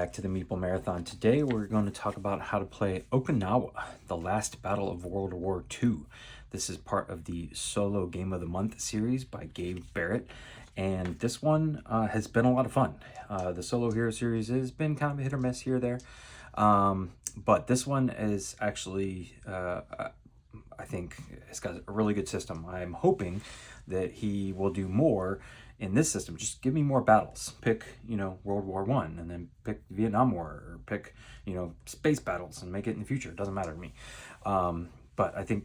back to the Meeple Marathon. Today we're going to talk about how to play Okinawa, the last battle of World War II. This is part of the Solo Game of the Month series by Gabe Barrett, and this one has been a lot of fun. The Solo Hero series has been kind of a hit or miss here or there, but this one is actually, I think, it's got a really good system. I'm hoping that he will do more in this system. Just give me more battles. Pick, World War One, and then pick Vietnam War, or pick, space battles, and make it in the future. It doesn't matter to me. But I think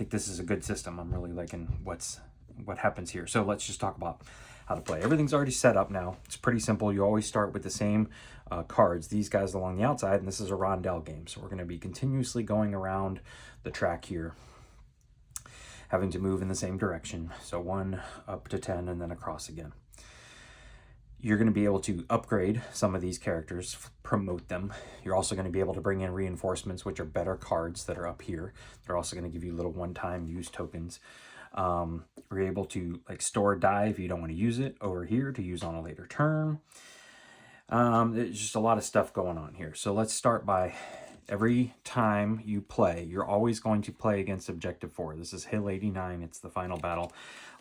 this is a good system. I'm really liking what happens here. So let's just talk about how to play. Everything's already set up now. It's pretty simple. You always start with the same cards. These guys along the outside, and this is a rondell game. So we're going to be continuously going around the track here, having to move in the same direction. So 1 up to 10 and then across again. You're going to be able to upgrade some of these characters, promote them. You're also going to be able to bring in reinforcements, which are better cards that are up here. They're also going to give you little one-time use tokens. You're able to store die if you don't want to use it over here to use on a later turn. There's just a lot of stuff going on here. So let's start by, every time you play, you're always going to play against Objective 4. This is Hill 89. It's the final battle.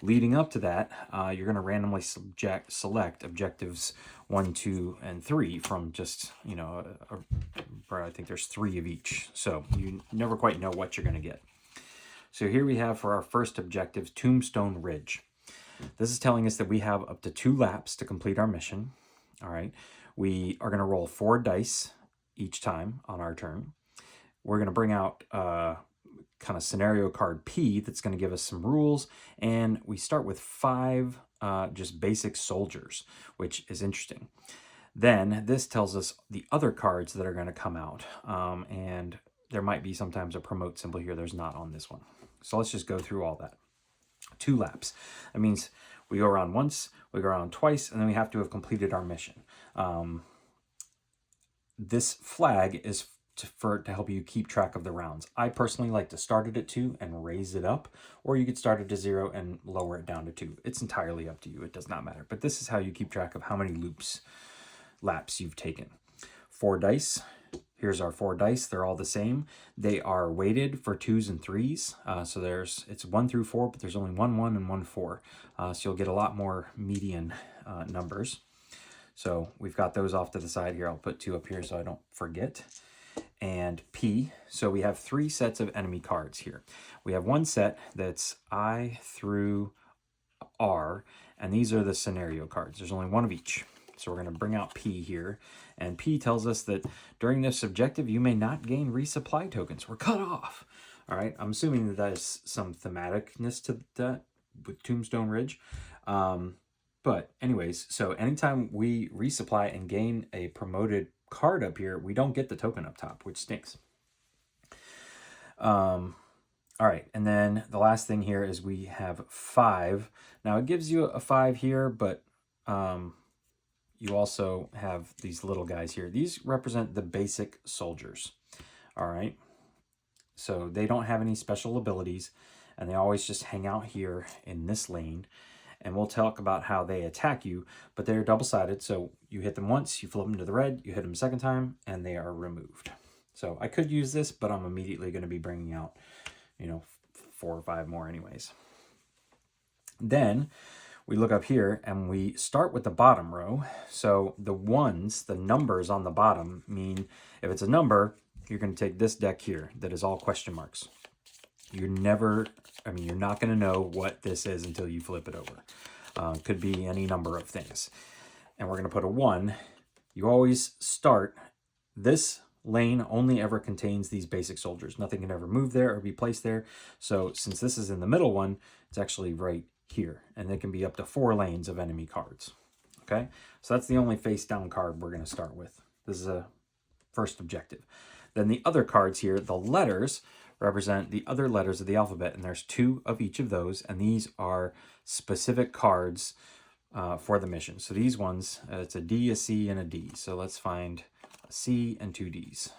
Leading up to that, you're going to randomly select Objectives 1, 2, and 3 from just, I think there's 3 of each. So you never quite know what you're going to get. So here we have for our first objective, Tombstone Ridge. This is telling us that we have up to 2 laps to complete our mission. All right. We are going to roll 4 dice each time on our turn. We're going to bring out kind of scenario card P that's going to give us some rules, and we start with 5 just basic soldiers, which is interesting. Then this tells us the other cards that are going to come out, and there might be sometimes a promote symbol here. There's not on this one. So let's just go through all that. 2 laps. That means we go around once, we go around twice, and then we have to have completed our mission. This flag is to help you keep track of the rounds. I personally like to start it at 2 and raise it up, or you could start it to 0 and lower it down to 2. It's entirely up to you. It does not matter. But this is how you keep track of how many laps you've taken. 4 dice. Here's our 4 dice. They're all the same. They are weighted for 2s and 3s. So it's 1 through 4, but there's only 1 1 and 1 4. So you'll get a lot more median numbers. So we've got those off to the side here. I'll put 2 up here so I don't forget. And P. So we have 3 sets of enemy cards here. We have one set that's I through R, and these are the scenario cards. There's only 1 of each. So we're going to bring out P here. And P tells us that during this objective, you may not gain resupply tokens. We're cut off. All right. I'm assuming that is some thematicness to that with Tombstone Ridge. But anyways, so anytime we resupply and gain a promoted card up here, we don't get the token up top, which stinks. All right. And then the last thing here is we have 5. Now it gives you a 5 here, but you also have these little guys here. These represent the basic soldiers. All right. So they don't have any special abilities, and they always just hang out here in this lane. And we'll talk about how they attack you, but they're double-sided. So you hit them once, you flip them to the red, you hit them a second time, and they are removed. So I could use this, but I'm immediately going to be bringing out, 4 or 5 more anyways. Then we look up here and we start with the bottom row. So the ones, the numbers on the bottom mean if it's a number, you're going to take this deck here that is all question marks. You're not going to know what this is until you flip it over. Could be any number of things. And we're going to put a 1. You always start, this lane only ever contains these basic soldiers. Nothing can ever move there or be placed there. So since this is in the middle one, it's actually right here. And there can be up to 4 lanes of enemy cards. Okay, so that's the only face down card we're going to start with. This is a first objective. Then the other cards here, the letters, represent the other letters of the alphabet, and there's 2 of each of those, and these are specific cards for the mission. So these ones, it's a D, a C, and a D. So let's find a C and 2 Ds.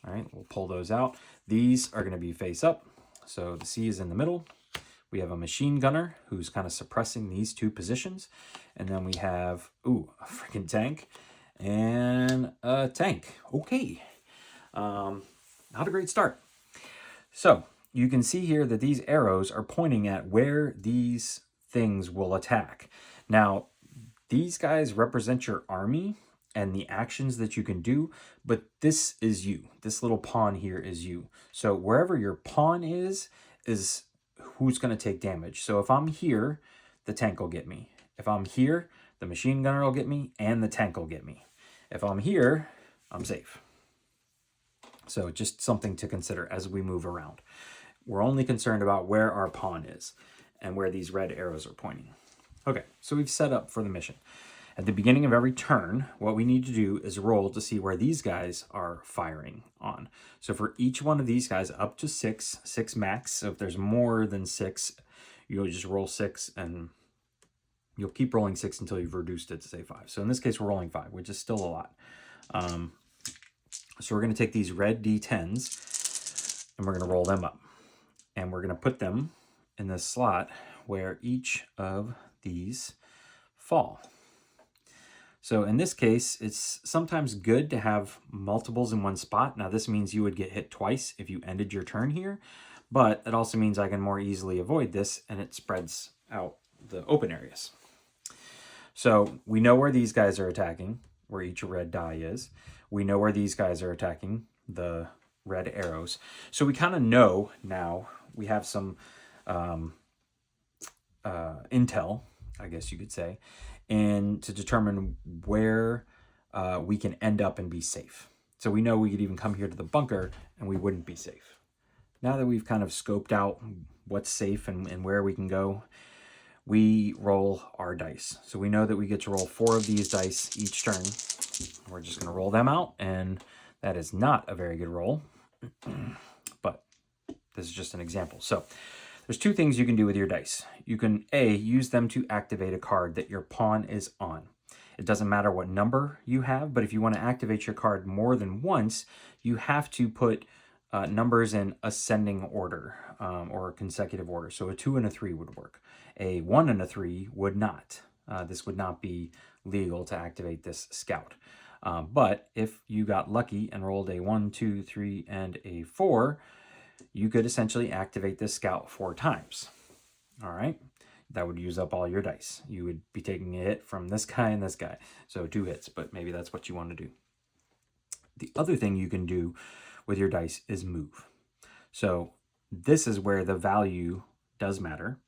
All right, we'll pull those out. These are going to be face up. So the C is in the middle. We have a machine gunner who's kind of suppressing these 2 positions. And then we have, a freaking tank. and a tank. Okay. Not a great start. So you can see here that these arrows are pointing at where these things will attack. Now, these guys represent your army and the actions that you can do, but this is you. This little pawn here is you. So wherever your pawn is who's going to take damage. So if I'm here, the tank will get me. If I'm here, the machine gunner will get me, and the tank will get me. If I'm here, I'm safe. So just something to consider as we move around. We're only concerned about where our pawn is and where these red arrows are pointing. Okay, so we've set up for the mission. At the beginning of every turn, what we need to do is roll to see where these guys are firing on. So for each one of these guys, up to six max. So if there's more than 6, you'll just roll 6 and you'll keep rolling 6 until you've reduced it to say 5. So in this case, we're rolling 5, which is still a lot. So we're going to take these red D10s and we're going to roll them up. And we're going to put them in this slot where each of these fall. So in this case, it's sometimes good to have multiples in one spot. Now this means you would get hit twice if you ended your turn here, but it also means I can more easily avoid this and it spreads out the open areas. So we know where these guys are attacking, where each red die is. We know where these guys are attacking, the red arrows. So we kind of know now, we have some intel, I guess you could say, and to determine where we can end up and be safe. So we know we could even come here to the bunker and we wouldn't be safe. Now that we've kind of scoped out what's safe and where we can go, we roll our dice. So we know that we get to roll 4 of these dice each turn. We're just going to roll them out, and that is not a very good roll, but this is just an example. So there's 2 things you can do with your dice. You can, A, use them to activate a card that your pawn is on. It doesn't matter what number you have, but if you want to activate your card more than once, you have to put numbers in ascending order or consecutive order. So a 2 and a 3 would work. A 1 and a 3 would not. This would not be legal to activate this scout. But if you got lucky and rolled a 1, 2, 3, and a 4, you could essentially activate this scout 4 times. All right. That would use up all your dice. You would be taking a hit from this guy and this guy. So 2 hits, but maybe that's what you want to do. The other thing you can do with your dice is move. So this is where the value does matter.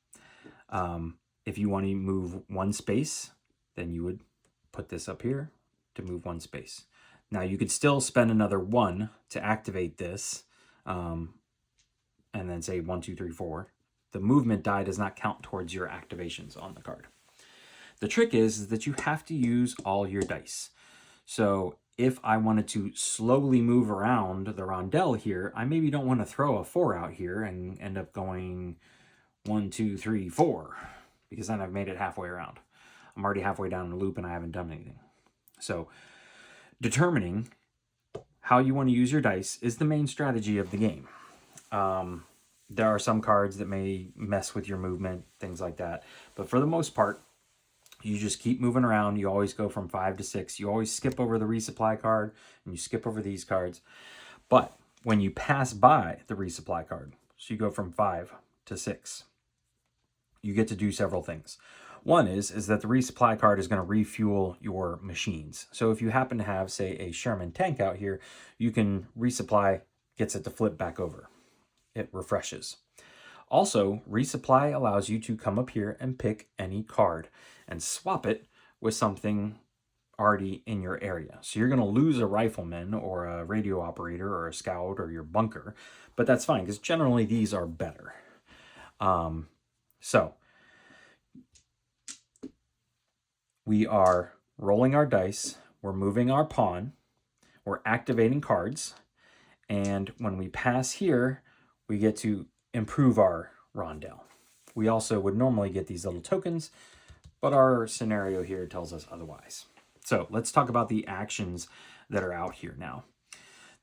If you want to move 1 space, then you would put this up here to move 1 space. Now you could still spend another 1 to activate this, and then say 1, 2, 3, 4. The movement die does not count towards your activations on the card. The trick is that you have to use all your dice. So if I wanted to slowly move around the rondell here, I maybe don't want to throw a 4 out here and end up going 1, 2, 3, 4, because then I've made it halfway around. I'm already halfway down the loop and I haven't done anything. So determining how you want to use your dice is the main strategy of the game. There are some cards that may mess with your movement, things like that. But for the most part, you just keep moving around. You always go from 5 to 6. You always skip over the resupply card and you skip over these cards. But when you pass by the resupply card, so you go from 5 to 6, you get to do several things. One is that the resupply card is going to refuel your machines. So if you happen to have, say, a Sherman tank out here, you can resupply, gets it to flip back over. It refreshes. Also, resupply allows you to come up here and pick any card and swap it with something already in your area. So you're going to lose a rifleman or a radio operator or a scout or your bunker, but that's fine because generally these are better. So we are rolling our dice, we're moving our pawn, we're activating cards, and when we pass here, we get to improve our rondell. We also would normally get these little tokens, but our scenario here tells us otherwise. So let's talk about the actions that are out here now.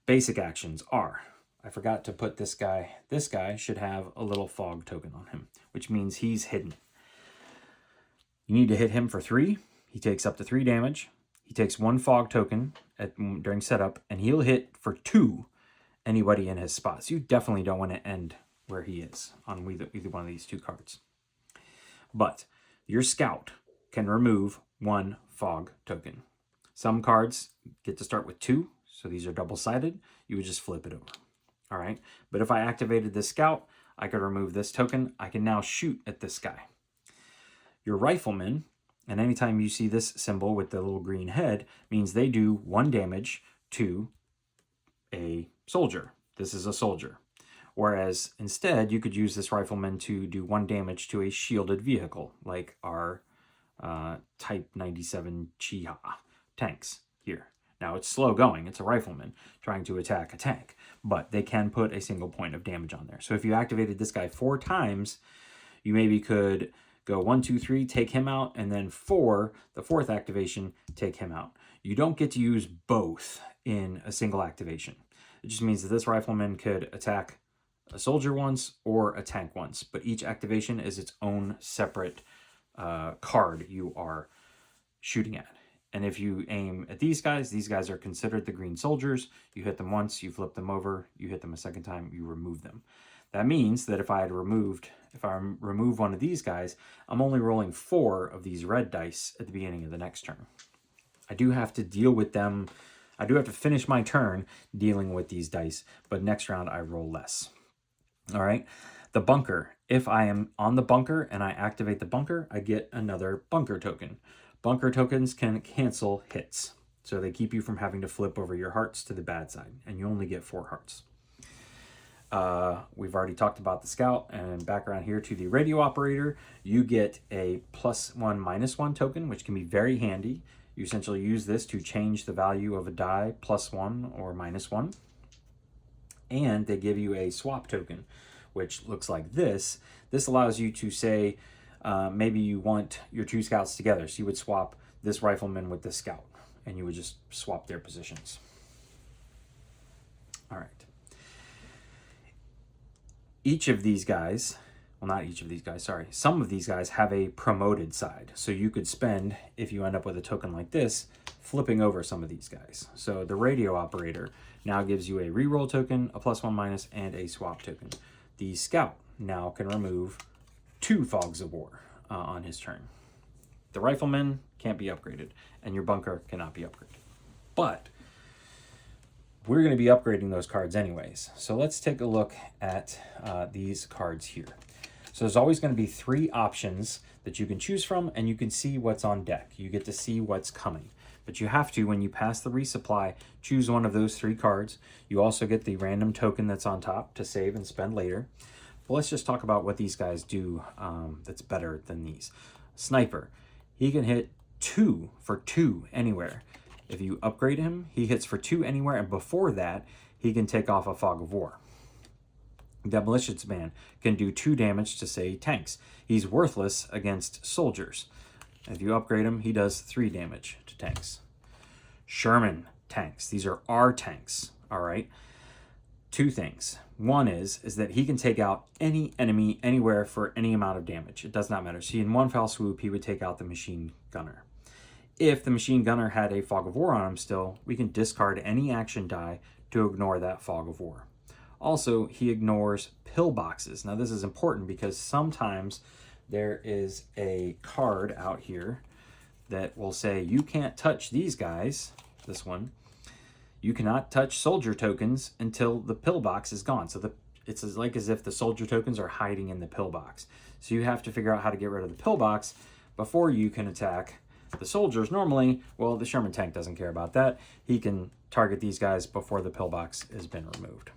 Basic actions are, I forgot to put this guy should have a little fog token on him, which means he's hidden. You need to hit him for 3. He takes up to 3 damage. He takes 1 fog token during setup, and he'll hit for 2 anybody in his spot. So you definitely don't want to end where he is on either one of these 2 cards. But your scout can remove 1 fog token. Some cards get to start with 2, so these are double-sided. You would just flip it over. All right, but if I activated this scout, I could remove this token. I can now shoot at this guy. Your rifleman, and anytime you see this symbol with the little green head, means they do 1 damage to a soldier. This is a soldier. Whereas instead, you could use this rifleman to do 1 damage to a shielded vehicle, like our Type 97 Chiha tanks here. Now, it's slow going. It's a rifleman trying to attack a tank, but they can put a single point of damage on there. So if you activated this guy 4 times, you maybe could go 1, 2, 3, take him out, and then 4, the 4th activation, take him out. You don't get to use both in a single activation. It just means that this rifleman could attack a soldier once or a tank once, but each activation is its own separate card you are shooting at. And if you aim at these guys are considered the green soldiers. You hit them once, you flip them over, you hit them a second time, you remove them. That means that if I remove one of these guys, I'm only rolling 4 of these red dice at the beginning of the next turn. I do have to deal with them. I do have to finish my turn dealing with these dice, but next round I roll less. All right. The bunker. If I am on the bunker and I activate the bunker, I get another bunker token. Bunker tokens can cancel hits, so they keep you from having to flip over your hearts to the bad side, and you only get 4 hearts. We've already talked about the scout, and back around here to the radio operator, you get a +1, -1 token, which can be very handy. You essentially use this to change the value of a die +1 or -1. And they give you a swap token, which looks like this. This allows you to say, maybe you want your 2 scouts together. So you would swap this rifleman with this scout, and you would just swap their positions. All right. Each of these guys, well, not each of these guys, sorry. Some of these guys have a promoted side. So you could spend, if you end up with a token like this, flipping over some of these guys. So the radio operator now gives you a reroll token, a +1/-, and a swap token. The scout now can remove 2 fogs of war on his turn. The rifleman can't be upgraded, and your bunker cannot be upgraded. But we're going to be upgrading those cards anyways. So let's take a look at these cards here. So there's always going to be 3 options that you can choose from, and you can see what's on deck. You get to see what's coming. But you have to, when you pass the resupply, choose one of those 3 cards. You also get the random token that's on top to save and spend later. But let's just talk about what these guys do that's better than these. Sniper, he can hit 2 for 2 anywhere. If you upgrade him, he hits for 2 anywhere, and before that, he can take off a fog of war. Demolitions Man can do 2 damage to, say, tanks. He's worthless against soldiers. If you upgrade him, he does 3 damage to tanks. Sherman tanks. These are our tanks, all right? 2 things. One is that he can take out any enemy anywhere for any amount of damage. It does not matter. So in one foul swoop, he would take out the machine gunner. If the machine gunner had a fog of war on him still, we can discard any action die to ignore that fog of war. Also, he ignores pillboxes. Now, this is important because sometimes there is a card out here that will say, you can't touch these guys, this one. You cannot touch soldier tokens until the pillbox is gone. So it's like as if the soldier tokens are hiding in the pillbox. So you have to figure out how to get rid of the pillbox before you can attack the soldiers. Normally, well, the Sherman tank doesn't care about that. He can target these guys before the pillbox has been removed.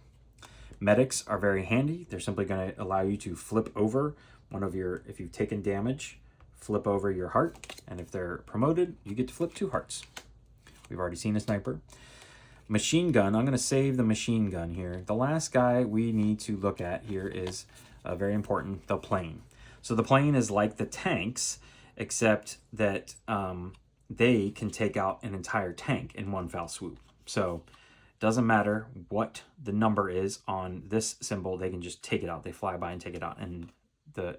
Medics are very handy. They're simply going to allow you to flip over one of your, if you've taken damage, flip over your heart. And if they're promoted, you get to flip 2 hearts. We've already seen a sniper. Machine gun, I'm going to save the machine gun here. The last guy we need to look at here is very important, the plane. So the plane is like the tanks, except that they can take out an entire tank in one foul swoop. So doesn't matter what the number is on this symbol, they can just take it out. They fly by and take it out. And the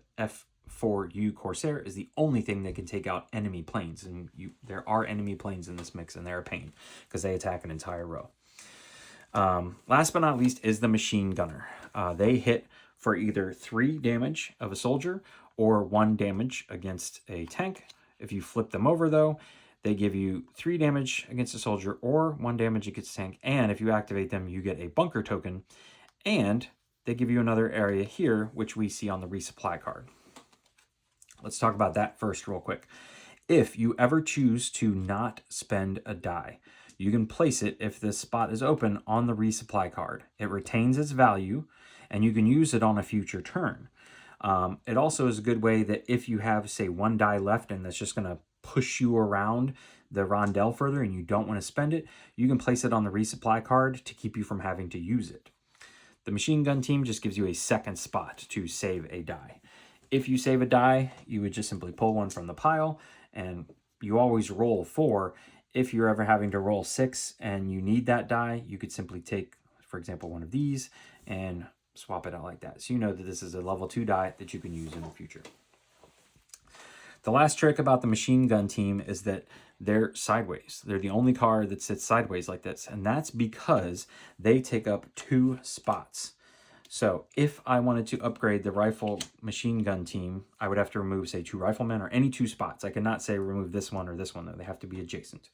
for you, Corsair, is the only thing that can take out enemy planes. And there are enemy planes in this mix, and they're a pain because they attack an entire row. Last but not least is the machine gunner. They hit for either 3 damage of a soldier or 1 damage against a tank. If you flip them over, though, they give you 3 damage against a soldier or 1 damage against a tank. And if you activate them, you get a bunker token. And they give you another area here, which we see on the resupply card. Let's talk about that first real quick. If you ever choose to not spend a die, you can place it if this spot is open on the resupply card. It retains its value, and you can use it on a future turn. It also is a good way that if you have, say, 1 die left and that's just going to push you around the rondell further and you don't want to spend it, you can place it on the resupply card to keep you from having to use it. The machine gun team just gives you a second spot to save a die. If you save a die, you would just simply pull one from the pile, and you always roll 4. If you're ever having to roll 6 and you need that die, you could simply take, for example, one of these and swap it out like that. So you know that this is a level 2 die that you can use in the future. The last trick about the machine gun team is that they're sideways. They're the only card that sits sideways like this, and that's because they take up 2 spots. So if I wanted to upgrade the rifle machine gun team, I would have to remove, say, 2 riflemen or any 2 spots. I cannot say remove this one or this one, though. They have to be adjacent.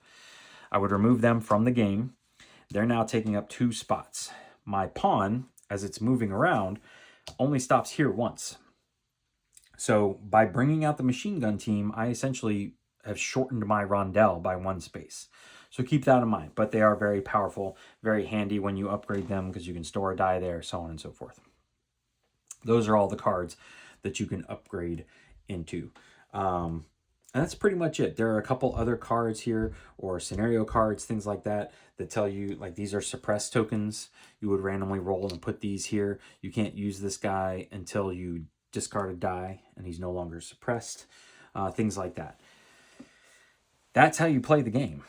I would remove them from the game. They're now taking up 2 spots. My pawn, as it's moving around, only stops here once. So by bringing out the machine gun team, I essentially have shortened my rondell by 1 space. So keep that in mind. But they are very powerful, very handy when you upgrade them because you can store a die there, so on and so forth. Those are all the cards that you can upgrade into. And that's pretty much it. There are a couple other cards here, or scenario cards, things like that, that tell you, like, these are suppressed tokens. You would randomly roll and put these here. You can't use this guy until you discard a die and he's no longer suppressed. Things like that. That's how you play the game.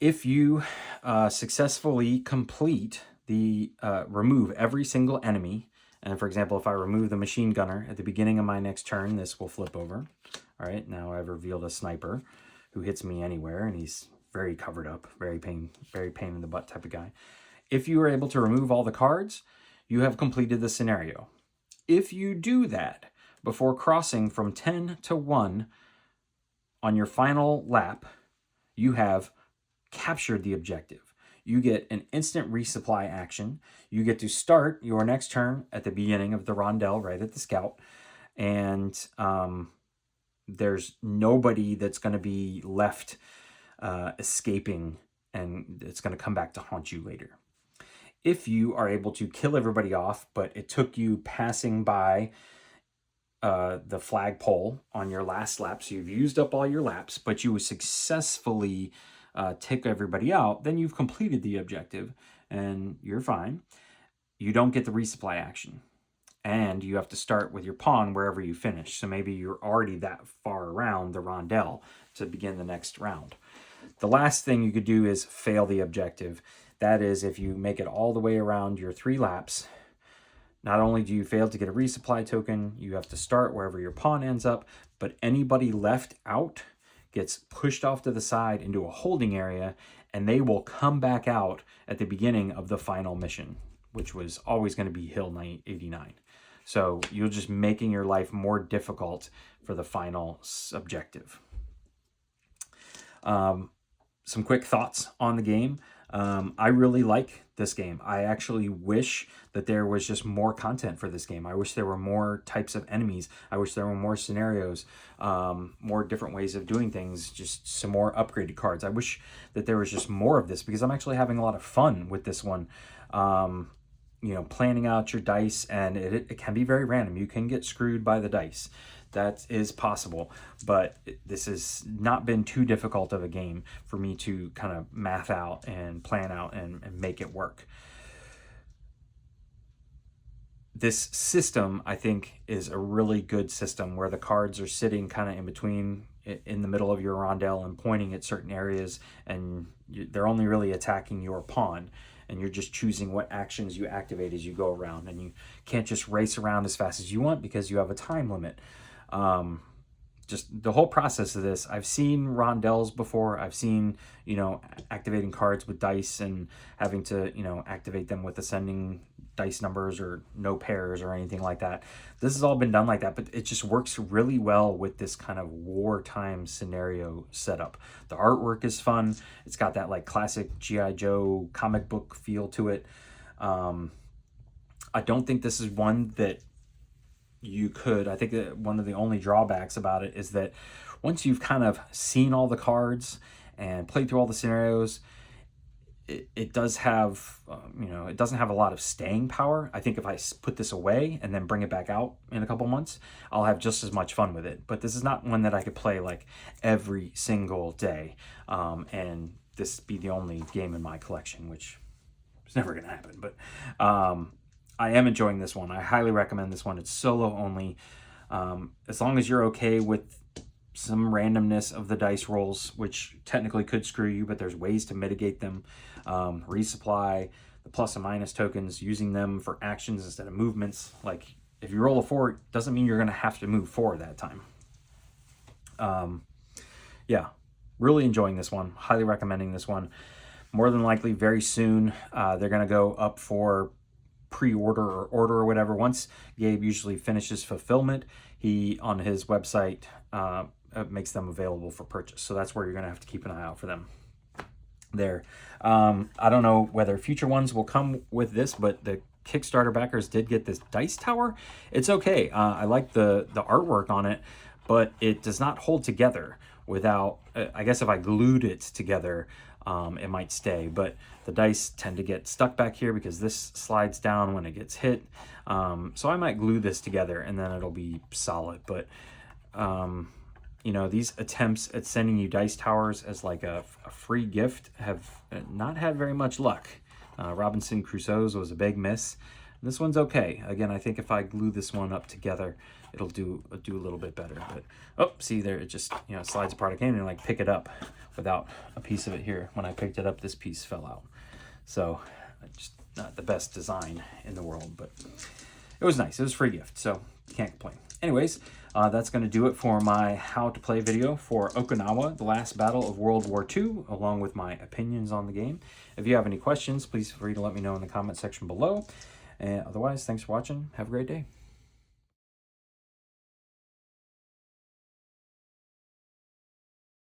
If you successfully complete the remove every single enemy, and for example, if I remove the machine gunner at the beginning of my next turn, this will flip over. All right, now I've revealed a sniper who hits me anywhere, and he's very covered up, very pain in the butt type of guy. If you are able to remove all the cards, you have completed the scenario. If you do that before crossing from 10 to 1 on your final lap, you have captured the objective. You get an instant resupply action. You get to start your next turn at the beginning of the rondell, right at the scout. And there's nobody that's going to be left escaping, and it's going to come back to haunt you later. If you are able to kill everybody off, but it took you passing by the flagpole on your last lap, so you've used up all your laps, but you successfully take everybody out, then you've completed the objective and you're fine. You don't get the resupply action, and you have to start with your pawn wherever you finish. So maybe you're already that far around the rondell to begin the next round. The last thing you could do is fail the objective. That is, if you make it all the way around your 3 laps, not only do you fail to get a resupply token, you have to start wherever your pawn ends up, but anybody left out gets pushed off to the side into a holding area, and they will come back out at the beginning of the final mission, which was always going to be Hill 89. So you're just making your life more difficult for the final objective. Some quick thoughts on the game. I really like this game. I actually wish that there was just more content for this game. I wish there were more types of enemies. I wish there were more scenarios, more different ways of doing things, just some more upgraded cards. I wish that there was just more of this, because I'm actually having a lot of fun with this one. Planning out your dice, and it can be very random. You can get screwed by the dice. That is possible, but this has not been too difficult of a game for me to kind of math out and plan out and make it work. This system, I think, is a really good system where the cards are sitting kind of in between, in the middle of your rondell and pointing at certain areas, and they're only really attacking your pawn, and you're just choosing what actions you activate as you go around, and you can't just race around as fast as you want because you have a time limit. Just the whole process of this. I've seen rondells before. I've seen, you know, activating cards with dice and having to, you know, activate them with ascending dice numbers or no pairs or anything like that. This has all been done like that, but it just works really well with this kind of wartime scenario setup. The artwork is fun. It's got that like classic G.I. Joe comic book feel to it. I don't think this is one that you could, I think that one of the only drawbacks about it is that once you've kind of seen all the cards and played through all the scenarios, it does have, you know, it doesn't have a lot of staying power. I think if I put this away and then bring it back out in a couple months, I'll have just as much fun with it. But this is not one that I could play like every single day, and this be the only game in my collection, which is never going to happen. But I am enjoying this one. I highly recommend this one. It's solo only. As long as you're okay with some randomness of the dice rolls, which technically could screw you, but there's ways to mitigate them. Resupply, the plus and minus tokens, using them for actions instead of movements. Like, if you roll a 4, it doesn't mean you're going to have to move 4 that time. Yeah, really enjoying this one. Highly recommending this one. More than likely, very soon, they're going to go up for pre-order or order or whatever. Once Gabe usually finishes fulfillment, he on his website makes them available for purchase. So that's where you're gonna have to keep an eye out for them there. I don't know whether future ones will come with this, but the Kickstarter backers did get this dice tower. It's okay. I like the artwork on it, but it does not hold together without, I guess if I glued it together, it might stay, but the dice tend to get stuck back here because this slides down when it gets hit. So I might glue this together and then it'll be solid. But, you know, these attempts at sending you dice towers as like a free gift have not had very much luck. Robinson Crusoe's was a big miss. This one's okay. Again, I think if I glue this one up together, it'll do a little bit better. But oh, see there, it just, you know, slides apart. I can't even like pick it up without a piece of it here. When I picked it up, this piece fell out. So just not the best design in the world, but it was nice. It was a free gift, so can't complain. Anyways, that's going to do it for my how to play video for Okinawa, the last battle of World War II, along with my opinions on the game. If you have any questions, please feel free to let me know in the comment section below. And otherwise, thanks for watching. Have a great day.